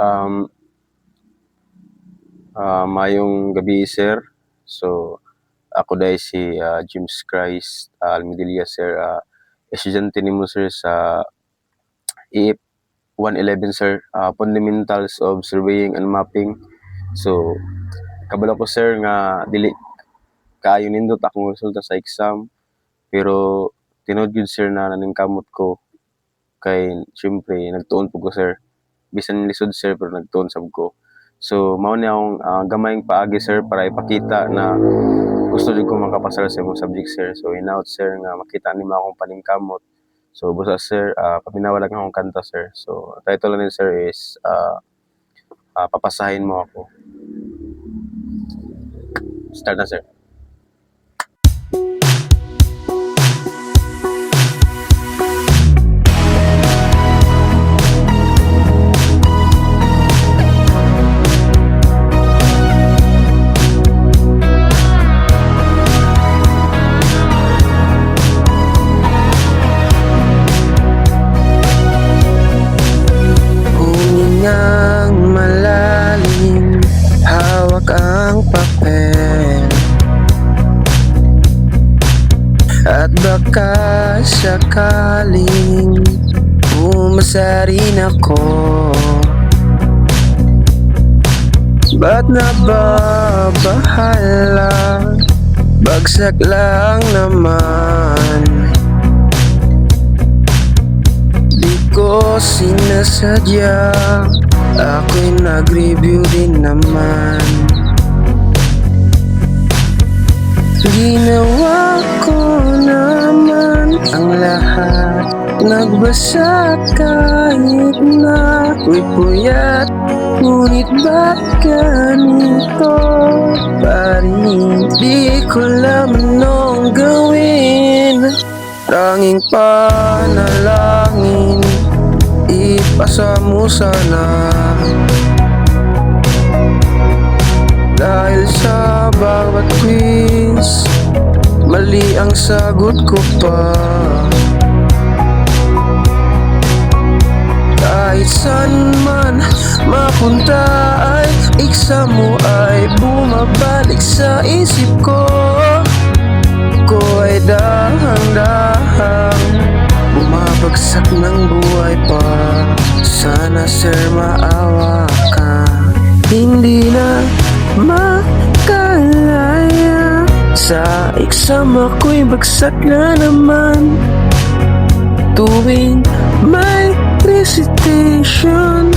Um, Mayong gabi sir. So ako dahil si James Christ Almedilla sir, estudyante nimo sir sa EF 111 sir, Fundamentals of Surveying and Mapping. So kabalo ko sir nga dili kaayo nindot akong resulta sa exam, pero tinuod gyud sir na naningkamot ko kay siyempre nagtuon po ko sir. Bisan lisod sir pero nagtuon sab ko. So mao ni akong gamayng paagi sir para ipakita na gusto jud ko makapasar sa imong subject sir. So hinaut sir nga makita nimo akong paningkamot. So busa sir, paminawa lang akong kanta sir. So title ni sir is papasahin mo ako. Start na sir. Humingang malalim, hawak ang papel, at baka sakaling umasa rin ako. Ba't nababahala? Bagsak lang naman. Di ko sinasadya, ako'y nag-review din naman. Ginawa ko naman ang lahat, nagbasa kahit na ako'y puyat. Ngunit ba't ganito pa rin? Di ko alam anong gawin. Tanging panalangin, ipasa mo sana. Dahil sa bawat quiz, mali ang sagot ko pa. Kahit saan man mapunta ay exam mo ay bumabalik sa isip ko. Ko ay dahang-dahang bumabagsak ng buhay pa. Sana sir maawa ka. Hindi na makalaya, sa exam ako'y bagsak na naman. Tuwing may recitation,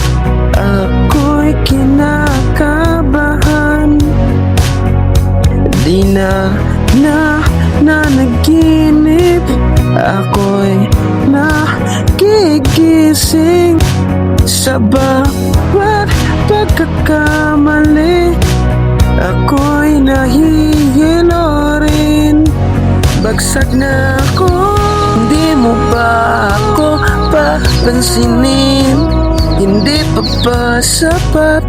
ako'y kinakabahan. Di na nanaginip, ako'y nagigising. Sa bawat pagkakamali, ako'y nahihilo rin. Bagsak na ako, hindi mo ba ako papansinin? Hindi pa ba sapat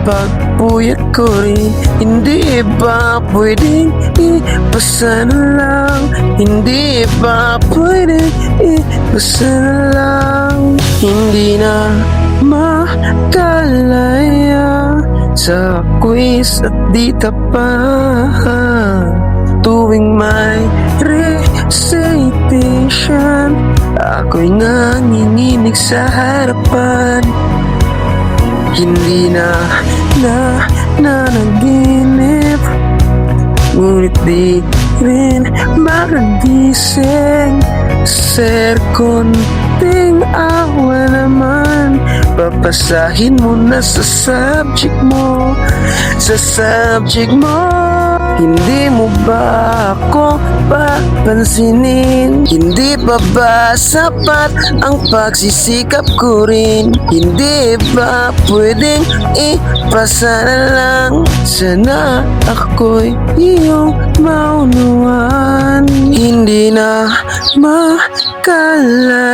pagpuyat ko rin? Hindi ba pwedeng ipasa na lang? Hindi ba pwedeng ipasa na lang? Hindi na makalaya sa quiz at di tapat. Tuwing may recitation, ako'y nanginginig sa harapan. Hindi na nanaginip, ngunit di rin makagising. Sir, konting awa naman, papasahin mo na sa subject mo. Sa subject mo, hindi mo ba ako papansinin? Hindi pa ba sapat ang pagsisikap ko rin? Hindi ba pwedeng ipasa na lang? Sana ako'y iyong maunawaan. Hindi na makalaya,